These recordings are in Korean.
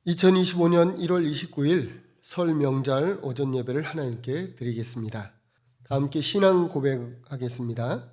2025년 1월 29일 설 명절 오전 예배를 하나님께 드리겠습니다. 다 함께 신앙 고백하겠습니다.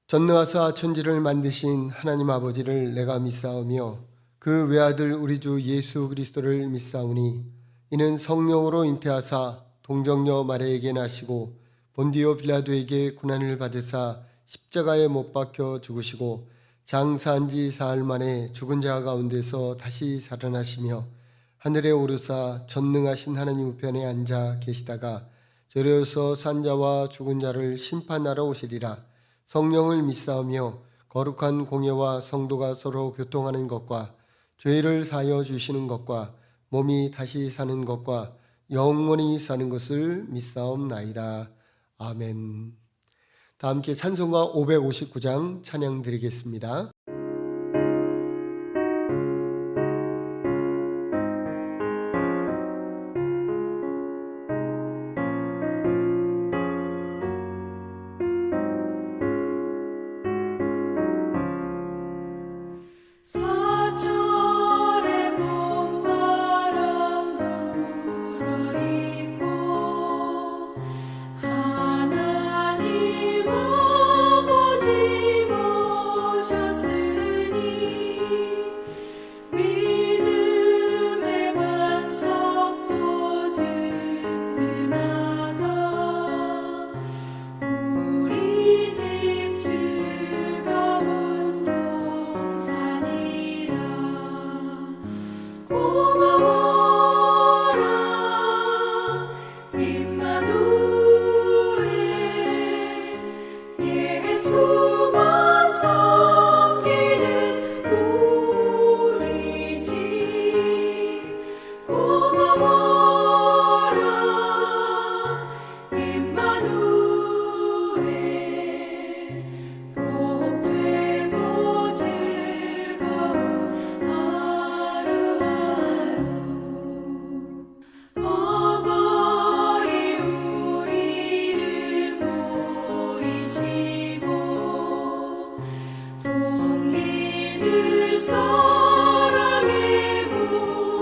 전능하사 천지를 만드신 하나님 아버지를 내가 믿사오며 그 외아들 우리 주 예수 그리스도를 믿사오니 이는 성령으로 잉태하사 동정녀 마리아에게 나시고 본디오 빌라도에게 고난을 받으사 십자가에 못 박혀 죽으시고 장사한 지 사흘 만에 죽은 자 가운데서 다시 살아나시며 하늘에 오르사 전능하신 하나님 우편에 앉아 계시다가 저려서 산 자와 죽은 자를 심판하러 오시리라. 성령을 믿사오며 거룩한 공예와 성도가 서로 교통하는 것과 죄를 사하여 주시는 것과 몸이 다시 사는 것과 영원히 사는 것을 믿사옵나이다. 아멘. 다 함께 찬송가 559장 찬양 드리겠습니다. 사철의 봄바람 불어있고 하나님 아버지 모셨으니 믿음의 반석도 든든하다. 우리 집 즐거운 동산이라. 고마워라 임마누엘. 예수만 섬기는 우리 집. 고마워라 임마누엘. 복되고 즐거운 하루하루. 어머니 우리를 고이시고 동기들 사랑에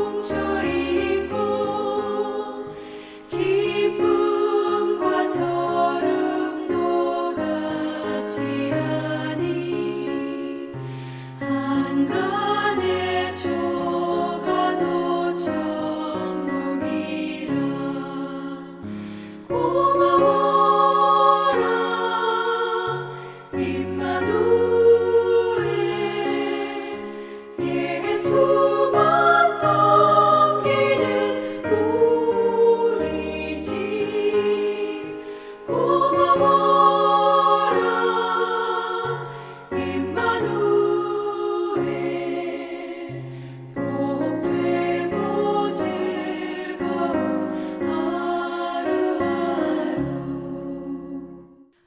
뭉쳐있고 기쁨과 서름도 같이 하니 한간의 조가도 천국이라. 고마워라 임마누엘. 예수만 섬기는 우리 집. 고마워라 임마누엘. 복되고 즐거운 하루하루.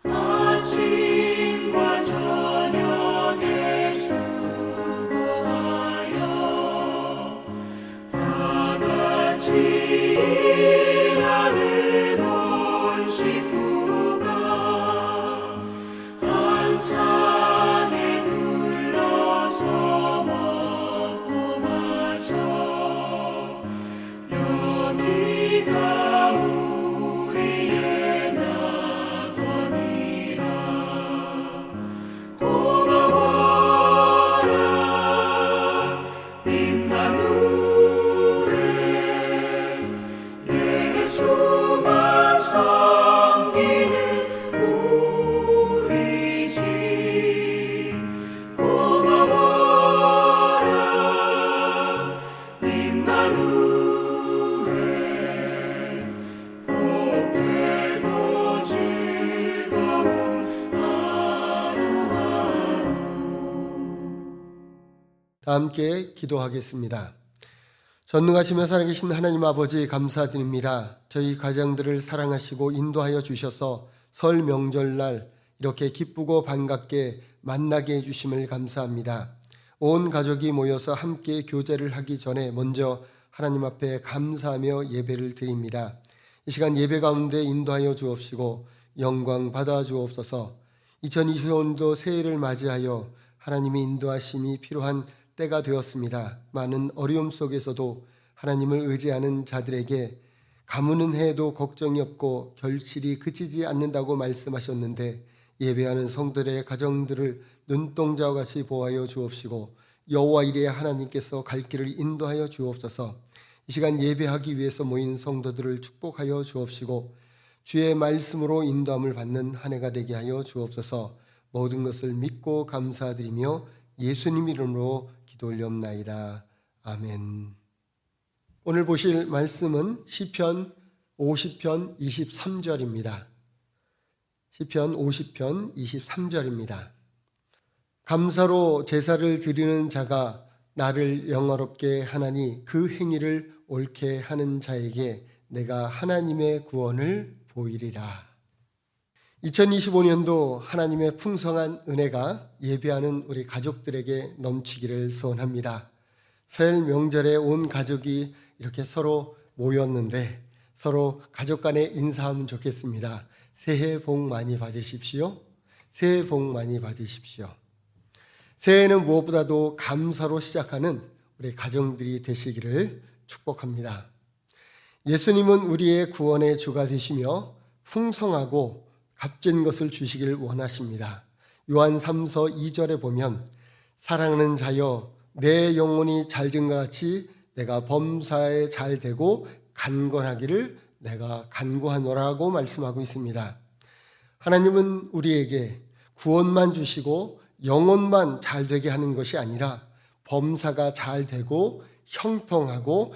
아침과 저녁에 수고하여 다 같이 일하는 온 식구가 한 산에 둘러서 먹고 마셔. 여기가 우리의 낙원이라. 고마워라 임마누엘. 예수만 섬기는 우리 집. 고마워라 임마누엘. 복되고 즐거운 하루하루. 다 함께 기도하겠습니다. 전능하시며 살아계신 하나님 아버지 감사드립니다. 저희 가정들을 사랑하시고 인도하여 주셔서 설 명절날 이렇게 기쁘고 반갑게 만나게 해주심을 감사합니다. 온 가족이 모여서 함께 교제를 하기 전에 먼저 하나님 앞에 감사하며 예배를 드립니다. 이 시간 예배 가운데 인도하여 주옵시고 영광 받아 주옵소서. 2025년도 새해를 맞이하여 하나님의 인도하심이 필요한 때가 되었습니다. 많은 어려움 속에서도 하나님을 의지하는 자들에게 가문은 해도 걱정이 없고 결실이 그치지 않는다고 말씀하셨는데 예배하는 성들의 가정들을 눈동자와 같이 보호하여 주옵시고 여호와 이레 하나님께서 갈 길을 인도하여 주옵소서. 이 시간 예배하기 위해서 모인 성도들을 축복하여 주옵시고 주의 말씀으로 인도함을 받는 한 해가 되게 하여 주옵소서. 모든 것을 믿고 감사드리며 예수님 이름으로 기도 올리옵나이다. 아멘. 오늘 보실 말씀은 시편 50편 23절입니다. 시편 50편 23절입니다. 감사로 제사를 드리는 자가 나를 영화롭게 하나니 그 행위를 옳게 하는 자에게 내가 하나님의 구원을 보이리라. 2025년도 하나님의 풍성한 은혜가 예배하는 우리 가족들에게 넘치기를 소원합니다. 설 명절에 온 가족이 이렇게 서로 모였는데 서로 가족 간에 인사하면 좋겠습니다. 새해 복 많이 받으십시오. 새해 복 많이 받으십시오. 새해는 무엇보다도 감사로 시작하는 우리 가정들이 되시기를 축복합니다. 예수님은 우리의 구원의 주가 되시며 풍성하고 값진 것을 주시길 원하십니다. 요한 3서 2절에 보면 사랑하는 자여 내 영혼이 잘된 것 같이 내가 범사에 잘 되고 간건하기를 내가 간구하노라고 말씀하고 있습니다. 하나님은 우리에게 구원만 주시고 영혼만 잘 되게 하는 것이 아니라 범사가 잘 되고 형통하고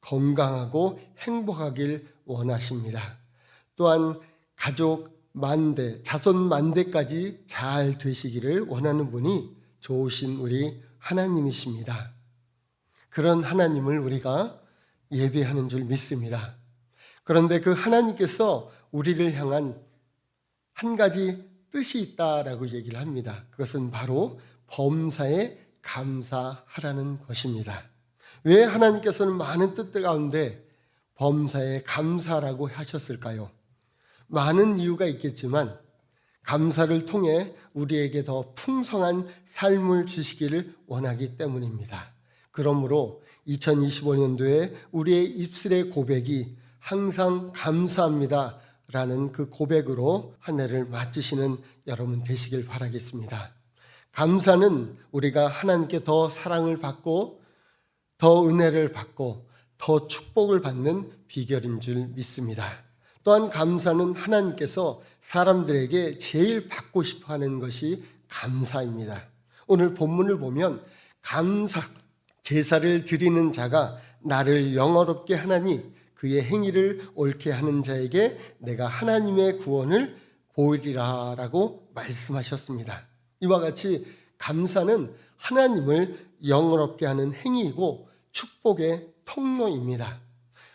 건강하고 행복하길 원하십니다. 또한 가족 만대, 자손 만대까지 잘 되시기를 원하는 분이 좋으신 우리 하나님이십니다. 그런 하나님을 우리가 예배하는 줄 믿습니다. 그런데 그 하나님께서 우리를 향한 한 가지 뜻이 있다라고 얘기를 합니다. 그것은 바로 범사에 감사하라는 것입니다. 왜 하나님께서는 많은 뜻들 가운데 범사에 감사라고 하셨을까요? 많은 이유가 있겠지만 감사를 통해 우리에게 더 풍성한 삶을 주시기를 원하기 때문입니다. 그러므로 2025년도에 우리의 입술의 고백이 항상 감사합니다 라는 그 고백으로 한 해를 맞으시는 여러분 되시길 바라겠습니다. 감사는 우리가 하나님께 더 사랑을 받고 더 은혜를 받고 더 축복을 받는 비결인 줄 믿습니다. 또한 감사는 하나님께서 사람들에게 제일 받고 싶어 하는 것이 감사입니다. 오늘 본문을 보면 감사, 제사를 드리는 자가 나를 영화롭게 하나니 그의 행위를 옳게 하는 자에게 내가 하나님의 구원을 보이리라 라고 말씀하셨습니다. 이와 같이 감사는 하나님을 영화롭게 하는 행위이고 축복의 통로입니다.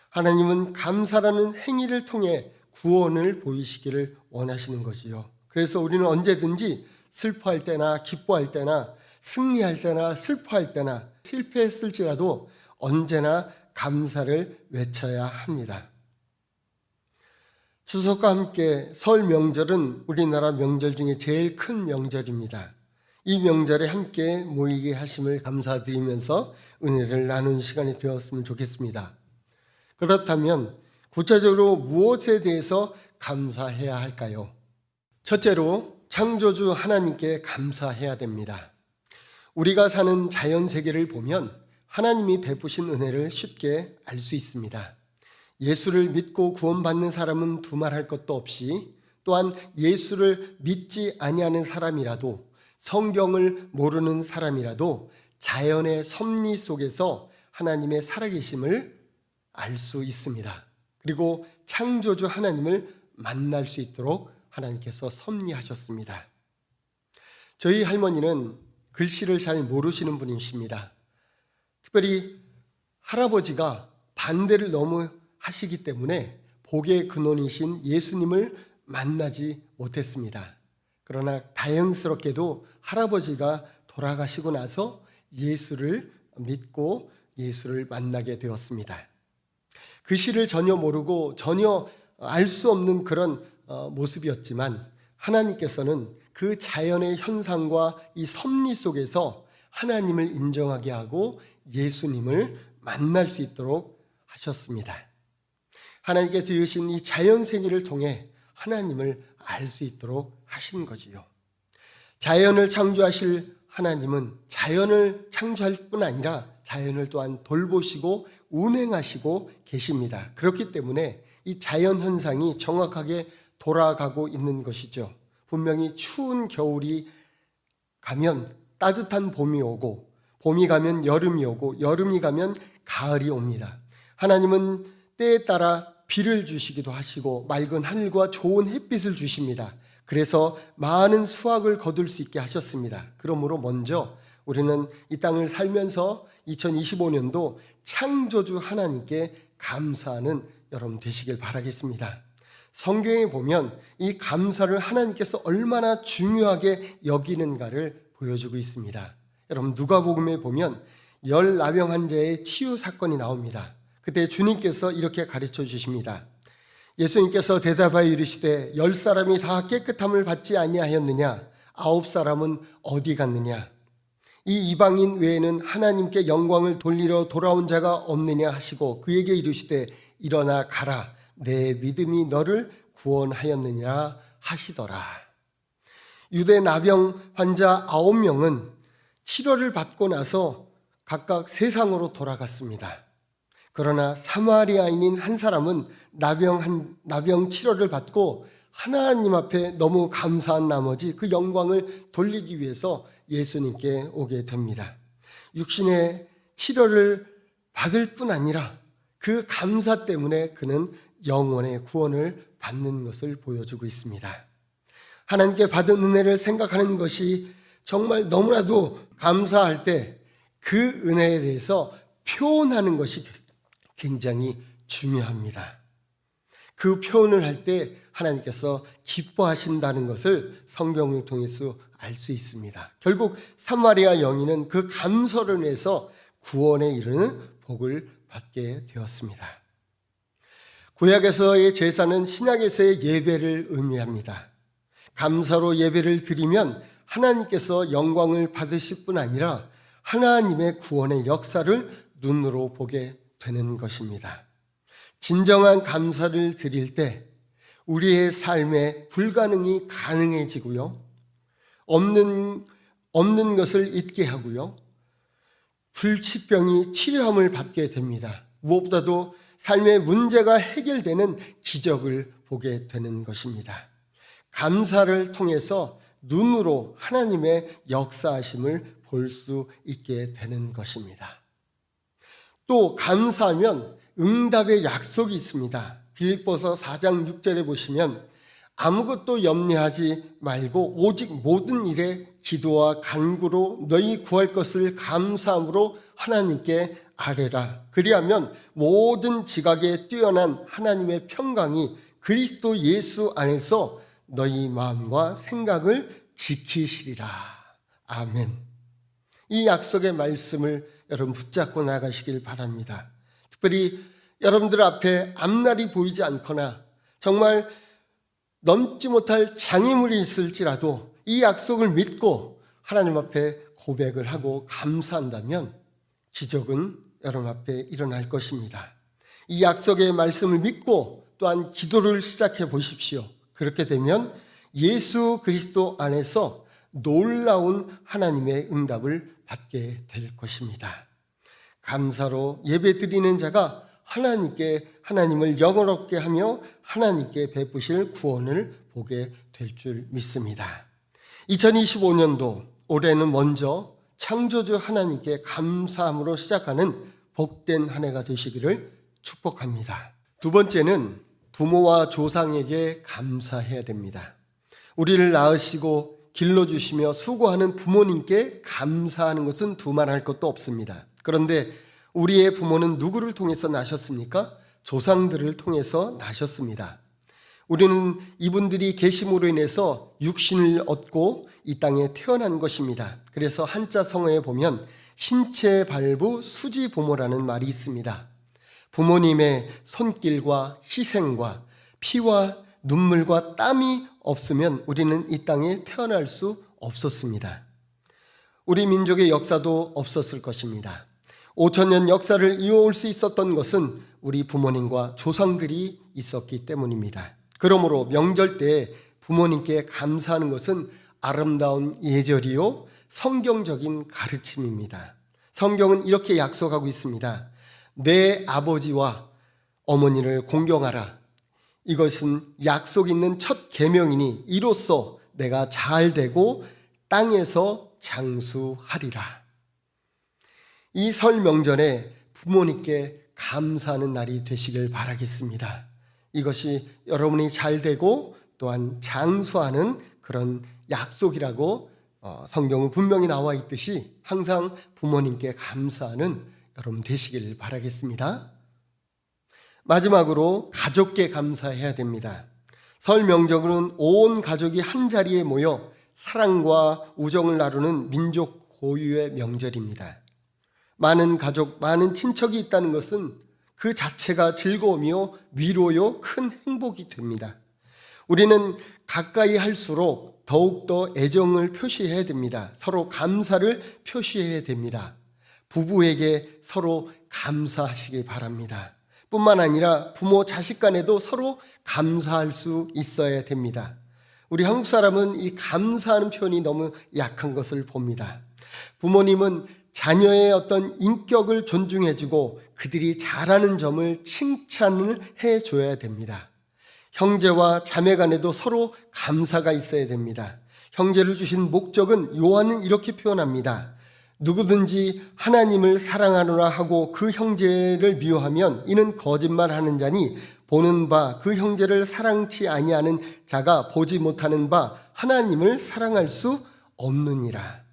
하나님은 감사라는 행위를 통해 구원을 보이시기를 원하시는 거지요. 그래서 우리는 언제든지 슬퍼할 때나 기뻐할 때나 승리할 때나 슬퍼할 때나 실패했을지라도 언제나 감사를 외쳐야 합니다. 추석과 함께 설 명절은 우리나라 명절 중에 제일 큰 명절입니다. 이 명절에 함께 모이게 하심을 감사드리면서 은혜를 나누는 시간이 되었으면 좋겠습니다. 그렇다면 구체적으로 무엇에 대해서 감사해야 할까요? 첫째로 창조주 하나님께 감사해야 됩니다. 우리가 사는 자연 세계를 보면 하나님이 베푸신 은혜를 쉽게 알 수 있습니다. 예수를 믿고 구원받는 사람은 두말할 것도 없이 또한 예수를 믿지 아니하는 사람이라도 성경을 모르는 사람이라도 자연의 섭리 속에서 하나님의 살아계심을 알 수 있습니다. 그리고 창조주 하나님을 만날 수 있도록 하나님께서 섭리하셨습니다. 저희 할머니는 글씨를 잘 모르시는 분이십니다. 특별히 할아버지가 반대를 너무 하시기 때문에 복의 근원이신 예수님을 만나지 못했습니다. 그러나 다행스럽게도 할아버지가 돌아가시고 나서 예수를 믿고 예수를 만나게 되었습니다. 글씨를 전혀 모르고 전혀 알 수 없는 그런 모습이었지만 하나님께서는 그 자연의 현상과 이 섭리 속에서 하나님을 인정하게 하고 예수님을 만날 수 있도록 하셨습니다. 하나님께서 지으신 이 자연 세계를 통해 하나님을 알 수 있도록 하신 거지요. 자연을 창조하실 하나님은 자연을 창조할 뿐 아니라 자연을 또한 돌보시고 운행하시고 계십니다. 그렇기 때문에 이 자연 현상이 정확하게 돌아가고 있는 것이죠. 분명히 추운 겨울이 가면 따뜻한 봄이 오고, 봄이 가면 여름이 오고, 여름이 가면 가을이 옵니다. 하나님은 때에 따라 비를 주시기도 하시고 맑은 하늘과 좋은 햇빛을 주십니다. 그래서 많은 수확을 거둘 수 있게 하셨습니다. 그러므로 먼저 우리는 이 땅을 살면서 2025년도 창조주 하나님께 감사하는 여러분 되시길 바라겠습니다. 성경에 보면 이 감사를 하나님께서 얼마나 중요하게 여기는가를 보여주고 있습니다. 여러분 누가복음에 보면 열나병 환자의 치유 사건이 나옵니다. 그때 주님께서 이렇게 가르쳐 주십니다. 예수님께서 대답하여 이르시되 10사람이 다 깨끗함을 받지 아니하였느냐? 9사람은 어디 갔느냐? 이 이방인 외에는 하나님께 영광을 돌리러 돌아온 자가 없느냐 하시고 그에게 이르시되 일어나 가라. 내 믿음이 너를 구원하였느니라 하시더라. 유대 나병 환자 9명은 치료를 받고 나서 각각 세상으로 돌아갔습니다. 그러나 사마리아인인 한 사람은 나병 치료를 받고 하나님 앞에 너무 감사한 나머지 그 영광을 돌리기 위해서 예수님께 오게 됩니다. 육신의 치료를 받을 뿐 아니라 그 감사 때문에 그는 영혼의 구원을 받는 것을 보여주고 있습니다. 하나님께 받은 은혜를 생각하는 것이 정말 너무나도 감사할 때 그 은혜에 대해서 표현하는 것이 굉장히 중요합니다. 그 표현을 할 때 하나님께서 기뻐하신다는 것을 성경을 통해서 알 수 있습니다. 결국 사마리아 여인은 그 감사를 인해서 구원에 이르는 복을 받게 되었습니다. 구약에서의 제사는 신약에서의 예배를 의미합니다. 감사로 예배를 드리면 하나님께서 영광을 받으실 뿐 아니라 하나님의 구원의 역사를 눈으로 보게 되는 것입니다. 진정한 감사를 드릴 때 우리의 삶에 불가능이 가능해지고요. 없는 것을 잊게 하고요. 불치병이 치료함을 받게 됩니다. 무엇보다도 삶의 문제가 해결되는 기적을 보게 되는 것입니다. 감사를 통해서 눈으로 하나님의 역사하심을 볼 수 있게 되는 것입니다. 또 감사하면 응답의 약속이 있습니다. 빌립보서 4장 6절에 보시면 아무것도 염려하지 말고 오직 모든 일에 기도와 간구로 너희 구할 것을 감사함으로 하나님께 아뢰라. 그리하면 모든 지각에 뛰어난 하나님의 평강이 그리스도 예수 안에서 너희 마음과 생각을 지키시리라. 아멘. 이 약속의 말씀을 여러분 붙잡고 나가시길 바랍니다. 특별히 여러분들 앞에 앞날이 보이지 않거나 정말 넘지 못할 장애물이 있을지라도 이 약속을 믿고 하나님 앞에 고백을 하고 감사한다면 기적은 여러분 앞에 일어날 것입니다. 이 약속의 말씀을 믿고 또한 기도를 시작해 보십시오. 그렇게 되면 예수 그리스도 안에서 놀라운 하나님의 응답을 받게 될 것입니다. 감사로 예배드리는 자가 하나님을 영원롭게 하며 하나님께 베푸실 구원을 보게 될 줄 믿습니다. 2025년도 올해는 먼저 창조주 하나님께 감사함으로 시작하는 복된 한 해가 되시기를 축복합니다. 두 번째는 부모와 조상에게 감사해야 됩니다. 우리를 낳으시고 길러주시며 수고하는 부모님께 감사하는 것은 두말할 것도 없습니다. 그런데 우리의 부모는 누구를 통해서 나셨습니까? 조상들을 통해서 나셨습니다. 우리는 이분들이 계심으로 인해서 육신을 얻고 이 땅에 태어난 것입니다. 그래서 한자 성어에 보면 신체 발부 수지 부모라는 말이 있습니다. 부모님의 손길과 희생과 피와 눈물과 땀이 없으면 우리는 이 땅에 태어날 수 없었습니다. 우리 민족의 역사도 없었을 것입니다. 5,000년 역사를 이어올 수 있었던 것은 우리 부모님과 조상들이 있었기 때문입니다. 그러므로 명절 때 부모님께 감사하는 것은 아름다운 예절이요 성경적인 가르침입니다. 성경은 이렇게 약속하고 있습니다. 내 아버지와 어머니를 공경하라. 이것은 약속 있는 첫 계명이니 이로써 내가 잘 되고 땅에서 장수하리라. 이 설 명절에 부모님께 감사하는 날이 되시길 바라겠습니다. 이것이 여러분이 잘 되고 또한 장수하는 그런 약속이라고 성경은 분명히 나와 있듯이 항상 부모님께 감사하는 여러분 되시길 바라겠습니다. 마지막으로 가족께 감사해야 됩니다. 설 명절은 온 가족이 한자리에 모여 사랑과 우정을 나누는 민족 고유의 명절입니다. 많은 가족, 많은 친척이 있다는 것은 그 자체가 즐거움이요, 위로요, 큰 행복이 됩니다. 우리는 가까이 할수록 더욱더 애정을 표시해야 됩니다. 서로 감사를 표시해야 됩니다. 부부에게 서로 감사하시기 바랍니다. 뿐만 아니라 부모 자식 간에도 서로 감사할 수 있어야 됩니다. 우리 한국 사람은 이 감사하는 표현이 너무 약한 것을 봅니다. 부모님은 자녀의 어떤 인격을 존중해주고 그들이 잘하는 점을 칭찬을 해줘야 됩니다. 형제와 자매 간에도 서로 감사가 있어야 됩니다. 형제를 주신 목적은 요한은 이렇게 표현합니다. 누구든지 하나님을 사랑하노라 하고 그 형제를 미워하면 이는 거짓말하는 자니 보는 바 그 형제를 사랑치 아니하는 자가 보지 못하는 바 하나님을 사랑할 수 없느니라.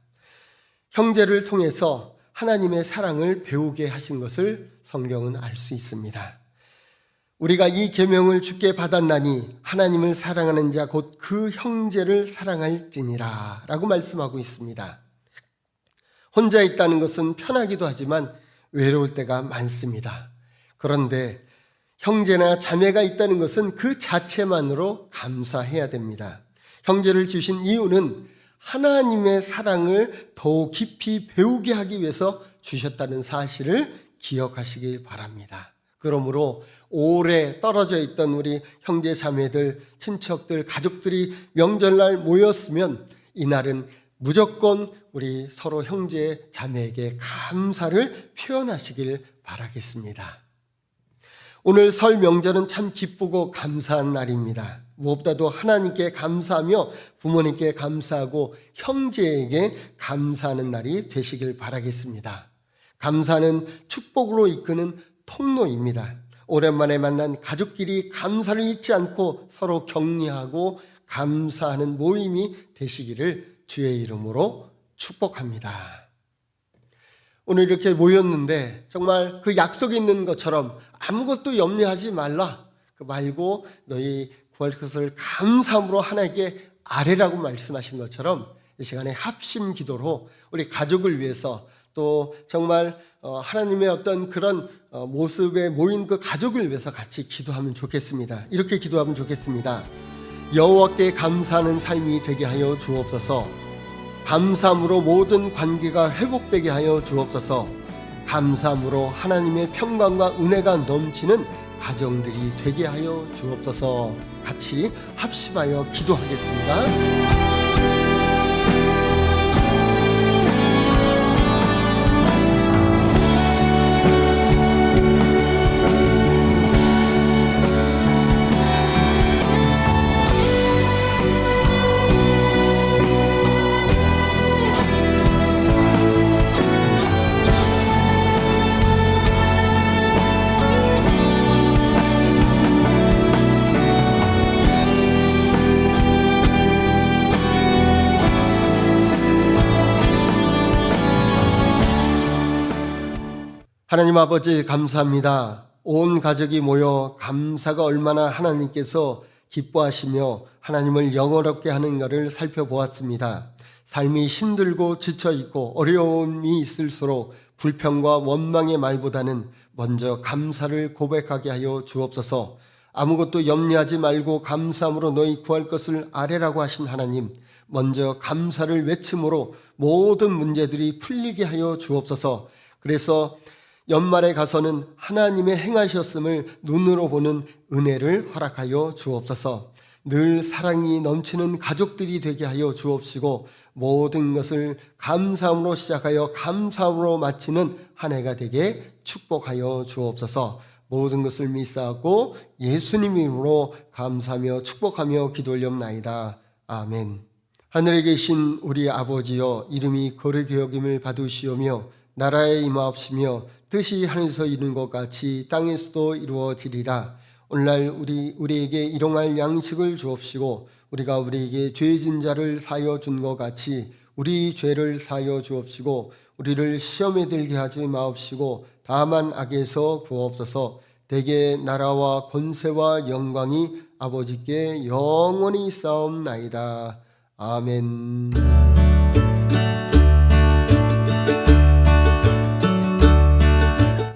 형제를 통해서 하나님의 사랑을 배우게 하신 것을 성경은 알 수 있습니다. 우리가 이 계명을 주께 받았나니 하나님을 사랑하는 자 곧 그 형제를 사랑할지니라 라고 말씀하고 있습니다. 혼자 있다는 것은 편하기도 하지만 외로울 때가 많습니다. 그런데 형제나 자매가 있다는 것은 그 자체만으로 감사해야 됩니다. 형제를 주신 이유는 하나님의 사랑을 더 깊이 배우게 하기 위해서 주셨다는 사실을 기억하시길 바랍니다. 그러므로 오래 떨어져 있던 우리 형제 자매들, 친척들, 가족들이 명절날 모였으면 이날은 무조건 우리 서로 형제 자매에게 감사를 표현하시길 바라겠습니다. 오늘 설 명절은 참 기쁘고 감사한 날입니다. 무엇보다도 하나님께 감사하며 부모님께 감사하고 형제에게 감사하는 날이 되시길 바라겠습니다. 감사는 축복으로 이끄는 통로입니다. 오랜만에 만난 가족끼리 감사를 잊지 않고 서로 격려하고 감사하는 모임이 되시기를 주의 이름으로 축복합니다. 오늘 이렇게 모였는데 정말 그 약속이 있는 것처럼 아무것도 염려하지 말라. 그 말고 너희 구할 것을 감사함으로 하나님께 아뢰라고 말씀하신 것처럼 이 시간에 합심 기도로 우리 가족을 위해서 또 정말 하나님의 어떤 그런 모습에 모인 그 가족을 위해서 같이 기도하면 좋겠습니다. 이렇게 기도하면 좋겠습니다. 여호와께 감사하는 삶이 되게 하여 주옵소서. 감사함으로 모든 관계가 회복되게 하여 주옵소서. 감사함으로 하나님의 평강과 은혜가 넘치는 가정들이 되게 하여 주옵소서. 같이 합심하여 기도하겠습니다. 하나님 아버지 감사합니다. 온 가족이 모여 감사가 얼마나 하나님께서 기뻐하시며 하나님을 영원롭게 하는 것을 살펴보았습니다. 삶이 힘들고 지쳐있고 어려움이 있을수록 불평과 원망의 말보다는 먼저 감사를 고백하게 하여 주옵소서. 아무것도 염려하지 말고 감사함으로 너희 구할 것을 아뢰라고 하신 하나님, 먼저 감사를 외침으로 모든 문제들이 풀리게 하여 주옵소서. 그래서 연말에 가서는 하나님의 행하셨음을 눈으로 보는 은혜를 허락하여 주옵소서. 늘 사랑이 넘치는 가족들이 되게 하여 주옵시고 모든 것을 감사함으로 시작하여 감사함으로 마치는 한 해가 되게 축복하여 주옵소서. 모든 것을 믿사하고 예수님 이름으로 감사하며 축복하며 기도 올렵나이다. 아멘. 하늘에 계신 우리 아버지여, 이름이 거룩히 여김을 받으시오며 나라에 임하옵시며 뜻이 하늘에서 이루는 것 같이 땅에서도 이루어지리라. 오늘날 우리에게 일용할 양식을 주옵시고 우리가 우리에게 죄진 자를 사하여 준 것 같이 우리 죄를 사하여 주옵시고 우리를 시험에 들게 하지 마옵시고 다만 악에서 구하옵소서. 대개 나라와 권세와 영광이 아버지께 영원히 있사옵나이다. 아멘.